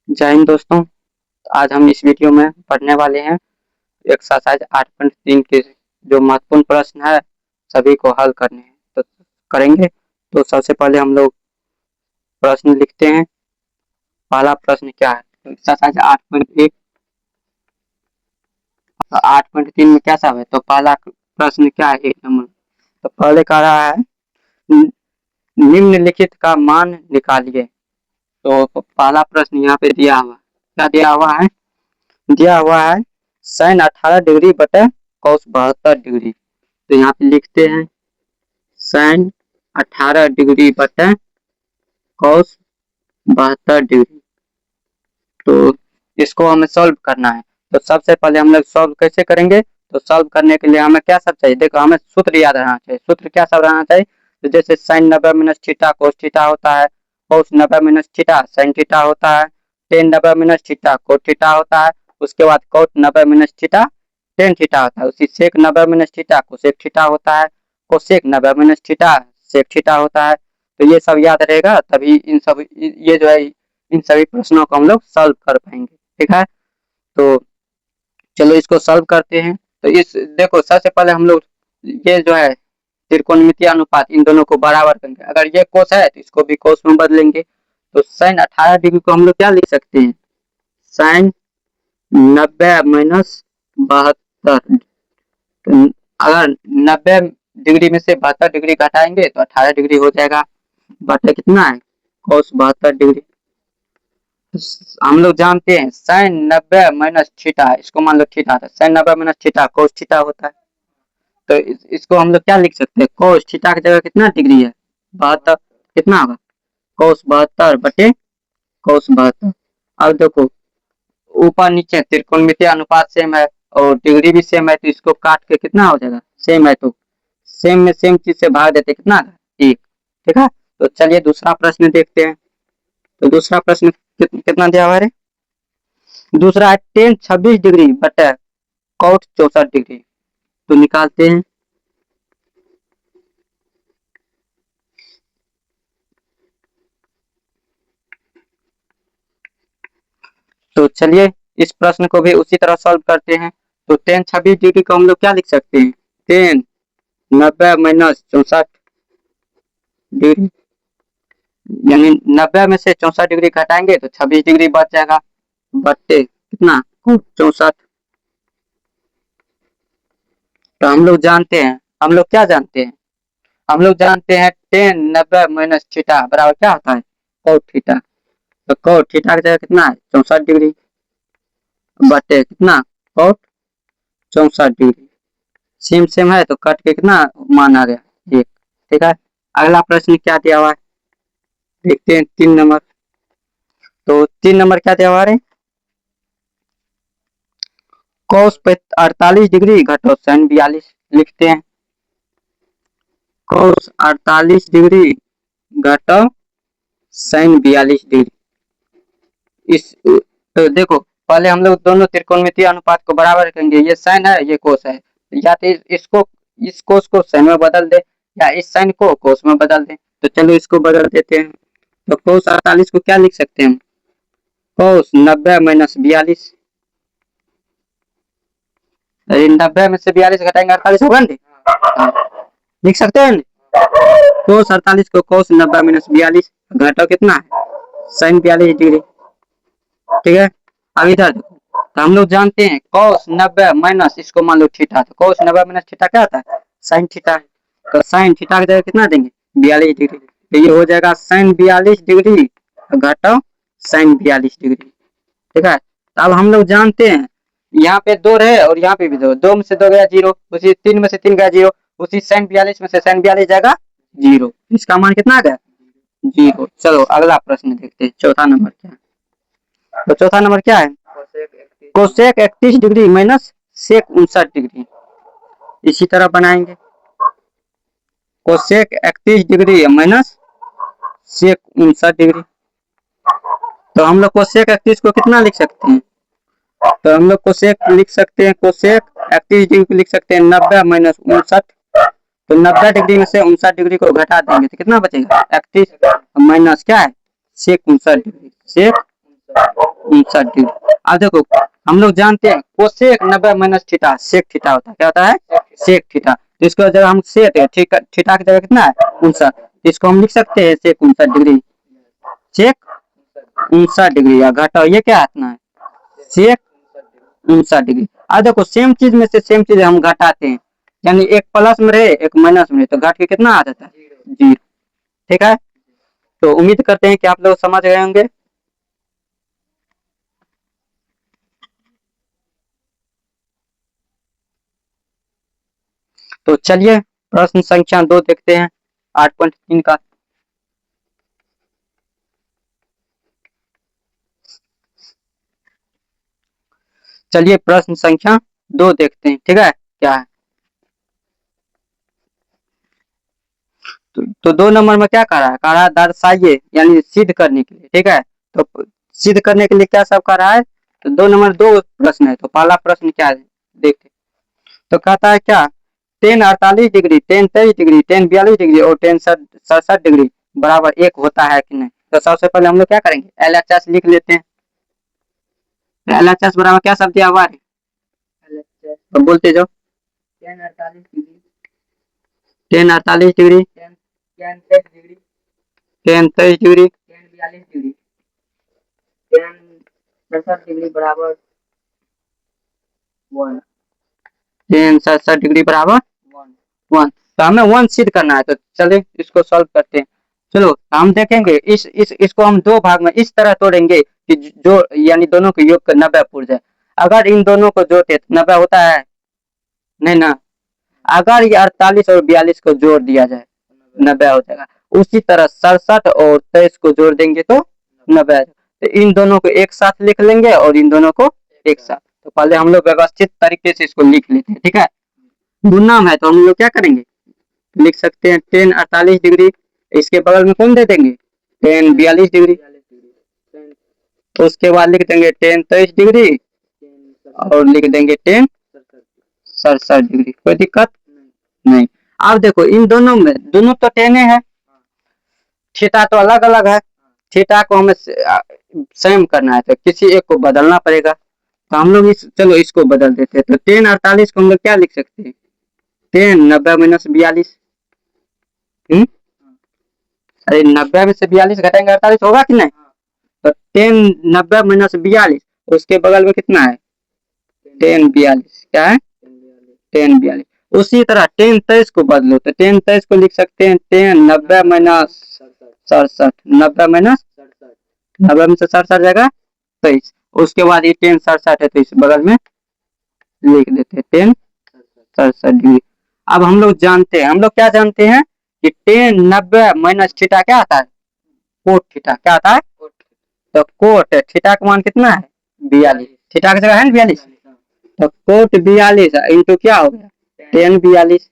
जय हिंद दोस्तों। आज हम इस वीडियो में पढ़ने वाले हैं एक्सरसाइज 8.3 के जो महत्वपूर्ण प्रश्न है सभी को हल करने हैं तो करेंगे। तो सबसे पहले हम लोग प्रश्न लिखते हैं। पहला प्रश्न क्या है? तो एक्सरसाइज 8.3 में क्या सब है? तो पहला प्रश्न क्या है? 1 नंबर। तो पहले कह रहा है निम्नलिखित का मान निकालिए। तो पहला प्रश्न यहाँ पे दिया हुआ, क्या दिया हुआ है? दिया हुआ है sin 18 डिग्री बटे cos 72 डिग्री। तो यहाँ पे लिखते हैं sin 18 डिग्री बटे cos 72 डिग्री। तो इसको हमें सॉल्व करना है। तो सबसे पहले हम लोग सॉल्व कैसे करेंगे? तो सॉल्व करने के लिए हमें क्या सब चाहिए? देखो, हमें सूत्र याद रहना चाहिए। सूत्र क्या सब रहना चाहिए? तो जैसे sin 90 minus theta cos theta होता है, cos 90 minus theta sin theta होता है, tan 90 minus theta cos theta होता है, उसके बाद cos 90 minus theta tan theta होता है, उसी sec 90 minus theta cosec theta होता है, cosec 90 minus theta sec theta होता है। तो ये सब याद रहेगा, तभी इन सब ये जो है इन सभी प्रश्नों को हम लोग सॉल्व कर पाएंगे। ठीक है, तो चलो इसको सॉल्व करते हैं। तो इस देखो, सबसे पहले हम लोग ये जो है त्रिकोणमितीय अनुपात इन दोनों को बराबर करेंगे। अगर ये कोस है तो इसको भी कोस में बदलेंगे। तो sin 18 डिग्री को हम लोग क्या लिख सकते हैं? sin 90 minus 72। अगर 90 डिग्री में से 72 डिग्री घटाएंगे तो 18 डिग्री हो जाएगा। बटे कितना है? cos 72 degree. हम लोग जानते हैं sin 90 माइनस थीटा, इसको मान लो थीटा था, sin 90 minus theta cos theta होता है। तो इसको हम लोग क्या लिख सकते हैं? cos थीटा की जगह कितना डिग्री है? 72। कितना होगा? cos 72 बटे cos 72। अब देखो, ऊपर नीचे त्रिकोणमितीय अनुपात सेम है और डिग्री भी सेम है, तो इसको काट के कितना हो जाएगा? सेम है तो सेम में सेम चीज से भाग देते, कितना है? 1। ठीक है, तो चलिए दूसरा प्रश्न देखते हैं। तो दूसरा प्रश्न कितना दिया हुआ है? दूसरा है tan 26 डिग्री बटे cot 64 डिग्री। तो निकालते हैं। तो चलिए इस प्रश्न को भी उसी तरह सॉल्व करते हैं। तो tan 26 डिग्री को हम लोग क्या लिख सकते हैं? tan 90 माइनस 64 डिग्री, यानी 90 में से 64 डिग्री घटाएंगे तो 26 डिग्री बच जाएगा। बटे कितना? 64। तो हम लोग जानते हैं, हम लोग क्या जानते हैं? हम लोग जानते हैं tan 90 माइनस थीटा बराबर क्या होता है? cot theta. तो cot थीटा की जगह कितना है? 64 डिग्री बटे कितना? cot 64 degree. सेम सेम है तो कट के कितना मान आ गया? 1। ठीक है, अगला प्रश्न क्या दिया हुआ है देखते हैं। 3 नंबर। तो 3 नंबर क्या दिया हुआ है? cos 48 डिग्री घटो sin 42। लिखते हैं cos 48 डिग्री घटो sin 42 डिग्री। इस तो देखो, पहले हम लोग दोनों त्रिकोणमितीय अनुपात को बराबर करेंगे। ये sin है, ये cos है, या तो इसको इस cos को sin में बदल दे या इस sin को cos में बदल दे। तो चलो इसको बदल देते हैं। तो cos 48 को क्या लिख सकते हैं हम? cos 90 minus 42। 90 में से 42 घटाएंगे 48 होगा ना? लिख सकते हैं। cos 48 को cos 90 माइनस 42 घटाओ कितना है? sin 42 degree. ठीक है, अब इधर देखो, तो हम लोग जानते हैं cos 90 माइनस इसको मान लो थीटा। तो cos 90 माइनस थीटा क्या होता है? sin theta. तो sin थीटा की जगह कितना देंगे? 42 डिग्री। तो ये हो जाएगा sin 42 डिग्री घटाओ sin 42 डिग्री। ठीक है, तो अब हम लोग जानते हैं यहाँ पे 2 रहे और यहाँ पे भी 2, 2 में से 2 गया 0, उसी 3 में से 3 गया 0, उसी sin 42 में से sin 42 जाएगा 0। इसका मान कितना आ गया? 0। चलो अगला प्रश्न देखते हैं। चौथा नंबर क्या है? तो चौथा नंबर क्या है? Cosec 31 degree minus sec 59 degree. इसी तरह बनाएंगे cosec 31 degree minus sec 59 degree. तो हम लोग कोसेक 31 को कितना लिख सकते हैं? तो हम लोग कोसेक लिख सकते हैं, कोसेक 31 डिग्री को लिख सकते हैं 90 माइनस 59। तो 90 डिग्री में से 59 डिग्री को घटा देंगे तो कितना बचेगा? 31 माइनस क्या है? Sec 59 degree. Sec 59 degree. अब देखो हम लोग जानते हैं cosec 90 minus theta sec theta होता है, क्या होता है सेक थीटा। तो इसको जब हम सेक थीटा की जगह कितना है 59, इसको हम लिख सकते हैं सेक 59 डिग्री, सेक 59 डिग्री या घटाओ ये क्या इतना है सेक 59 डिग्री। अब देखो सेम चीज में से सेम चीज हम घटाते हैं, यानी एक प्लस में रहे एक माइनस में रहे तो घट के कितना आ जाता है 0। ठीक है, तो उम्मीद करते हैं कि आप लोग समझ गए होंगे। तो चलिए प्रश्न संख्या 2 देखते हैं 8.3 का। चलिए प्रश्न संख्या 2 देखते हैं, ठीक है क्या है। तो 2 नंबर में क्या कह रहा है दर्शाइए यानी सिद्ध करने के लिए, ठीक है। तो सिद्ध करने के लिए क्या सब कर रहा है, तो 2 नंबर 2 प्रश्न है। तो पहला प्रश्न क्या है देखते, तो कहता है क्या ten 48 degree, ten 23 degree, ten 42 degree और टेन 67 डिग्री बराबर 1 होता है कि नहीं। तो सबसे पहले हम लोग क्या करेंगे LHS लिख लेते हैं। LHS बराबर क्या शब्द दिया हुआ है, तो बोलते जाओ। Ten 48 degree, ten 48 degree, ten 23 degree, ten 23 degree, ten 42 degree, ten 67 degree बराबर 1, टेन 67 डिग्री बराबर 1। तो हमें 1 सिद्ध करना है, तो चलिए इसको सॉल्व करते हैं। चलो हम देखेंगे इसको हम 2 भाग में इस तरह तोड़ेंगे कि जो यानी दोनों के योग का 90 पूर्ण जाए। अगर इन दोनों को जोड़ते तो 90 होता है नहीं ना, अगर ये 48 और 42 को जोड़ दिया जाए 90 हो जाएगा। उसी तरह 67 और 23 को जोड़ देंगे तो 90। तो इन दोनों को एक साथ लिख लेंगे और इन दोनों को एक साथ। तो पहले हम लोग व्यवस्थित तरीके से इसको लिख लेते हैं, ठीक है। गुणनाम है तो हम लोग क्या करेंगे लिख सकते हैं टेन 48 डिग्री, इसके बगल में कौन दे देंगे टेन 42 डिग्री, उसके बाद लिख देंगे टेन 23 डिग्री और लिख देंगे टेन 67 डिग्री। कोई दिक्कत नहीं। अब देखो इन दोनों में दोनों तो टेने है, थीटा तो अलग अलग है, थीटा को हमें सेम करना है तो किसी एक को बदलना पड़ेगा। तो हम लोग चलो इसको बदल देते हैं। तो टेन 48 को हम लोग क्या लिख सकते हैं टेन 90 माइनस 42। अरे 90 में से 42 घटाएंगे 48 होगा कि नहीं। तो टेन 90 माइनस 42, उसके बगल में कितना है टेन 42, क्या है टेन 42। उसी तरह टेन 23 को बदलो तो टेन 23 को लिख सकते हैं टेन 90 माइनस 67, 90 माइनस 90 में से 67 जाएगा 23, उसके बाद ये टेन 67 है तो इस बगल में लिख देते हैं टेन 67 डिग्री। अब हम लोग जानते हैं, हम लोग क्या जानते हैं कि टेन 90 माइनस थीटा क्या आता है कोट थीटा, क्या आता है तो कोट थीटा का मान कितना है 42, थीटा की जगह है ना 42, तो कोट 42 इंटू क्या हो गया टेन 42।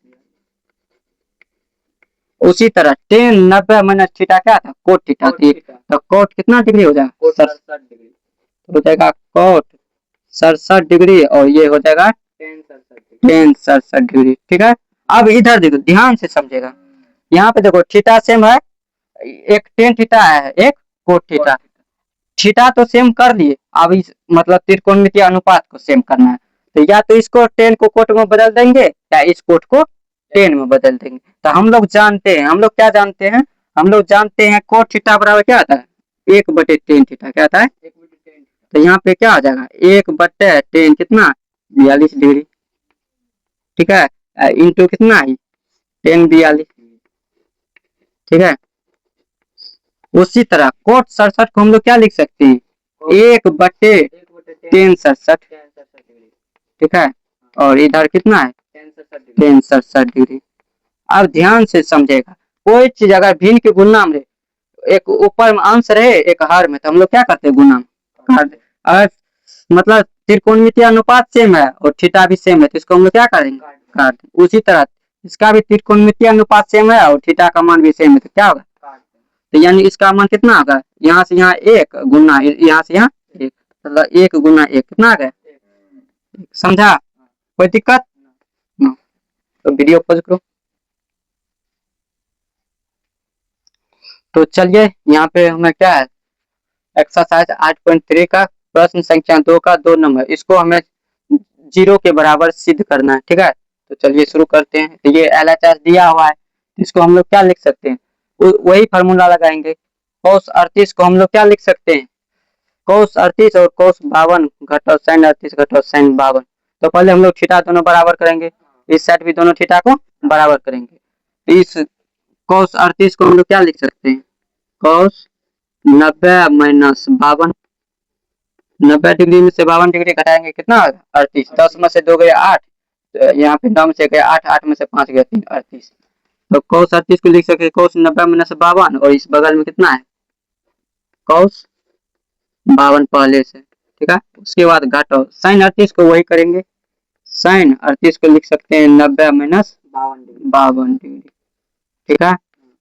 उसी तरह टेन 90 माइनस थीटा क्या था कोट थीटा, तो कोट कितना डिग्री हो जाएगा 67 डिग्री, हो जाएगा कोट 67 डिग्री और ये हो जाएगा टेन 67 डिग्री, ठीक है। अब इधर देखो ध्यान से समझेगा, यहाँ पे देखो थीटा सेम है, एक टेन थीटा है एक कोट थीटा, थीटा तो सेम कर लिए। अब इस मतलब त्रिकोणमितीय अनुपात को सेम करना है, तो या तो इसको टेन को कोट में बदल देंगे या इस कोट को टेन में बदल देंगे। तो हम लोग जानते हैं, हम लोग क्या जानते हैं, हम लोग जानते हैं कोट थीटा बराबर क्या आता है 1/टेन थीटा, क्या आता है तो यहाँ पे क्या आ जाएगा 1/टेन कितना 42 डिग्री, ठीक है, इंटू कितना है टेन 42, ठीक है। उसी तरह कोट 67 को हम लोग क्या लिख सकते हैं 1/टेन 67, ठीक है, और इधर कितना है टेन 67 डिग्री। अब ध्यान से समझेगा, कोई चीज अगर भिन्न के गुणनाम रहे, एक ऊपर में अंश रहे एक हर में, तो हम लोग क्या करते हैं गुणनाम काट दे। अगर मतलब त्रिकोणमितीय अनुपात सेम है और थीटा भी सेम है तो इसको हम लोग क्या करेंगे काट दें। उसी तरह इसका भी त्रिकोणमितीय अनुपात सेम है और थीटा का मान भी सेम है तो क्या होगा तो यानी इसका मान कितना होगा यहाँ से यहाँ एक गुना यहाँ से यहाँ एक, मतलब एक गुना एक कितना आ गया, समझा कोई दिक्कत न। तो वीडियो पॉज करो। तो चलिए यहाँ पे हमें क्या है एक्सरसाइज 8.3 का प्रश्न संख्या 2 का 2 नंबर, इसको हमें 0 के बराबर सिद्ध करना है। ठीक है, तो चलिए शुरू करते हैं। तो ये LHS दिया हुआ है, इसको हम लोग क्या लिख सकते हैं, वही फार्मूला लगाएंगे। cos 38 को हम लोग क्या लिख सकते हैं, cos 38 और cos 52 घटाओ sin 38 घटाओ sin 52। तो पहले हम लोग थीटा दोनों बराबर करेंगे, इस साइड भी दोनों थीटा को बराबर करेंगे। इस cos 38 को हम लोग क्या लिख सकते हैं, cos 90 माइनस 52, 90 डिग्री में से 52 डिग्री घटाएंगे कितना 38, 10 में से 2 गए 8, तो यहाँ पे 9 में से गए 8, 8 में से 5 गए 3, 38। तो cos 38 को लिख सकते cos 90 माइनस 52, और इस बगल में कितना है cos 52 पहले से। ठीक है, उसके बाद घटाओ sin 38 को वही करेंगे, sin 38 को लिख सकते हैं 90 माइनस 52 डिग्री। ठीक है,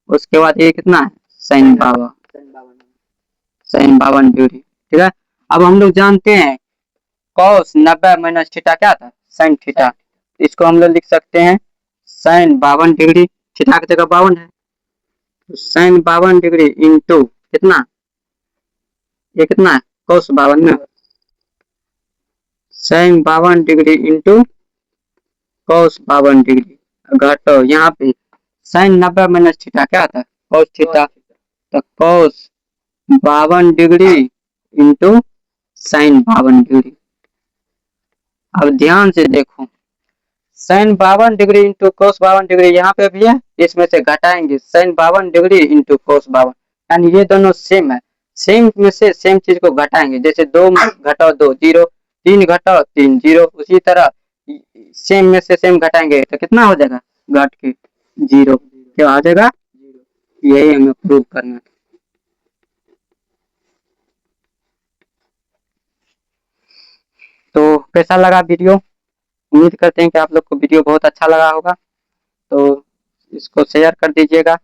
उसके बाद ये कितना है sin 52 डिग्री। ठीक है, अब हम लोग जानते हैं cos 90 माइनस थीटा क्या था, sin थीटा, इसको हम लोग लिख सकते हैं sin 52 डिग्री, थीटा की जगह 52 है, तो sin 52 डिग्री इंटू कितना, ये कितना है cos 52 में, sin 52 degree into cos 52 degree. घटाओ यहाँ पे sin 90 माइनस थीटा क्या था cos थीटा, तो cos 52 degree into sin 52 degree. अब ध्यान से देखो, sin 52 degree into cos 52 degree यहाँ पे भी है, इसमें से घटाएंगे sin 52 डिग्री इंटू cos 52, यानी ये दोनों सेम है, सेम में से सेम चीज को घटाएंगे, जैसे 2 घटाओ 2 0, 3 घटाओ 3 0, उसी तरह सेम में से सेम घटाएंगे तो कितना हो जाएगा, घट के 0, क्या आ जाएगा, यही हमें प्रूव करना है। तो कैसा लगा वीडियो, उम्मीद करते हैं कि आप लोग को वीडियो बहुत अच्छा लगा होगा, तो इसको शेयर कर दीजिएगा।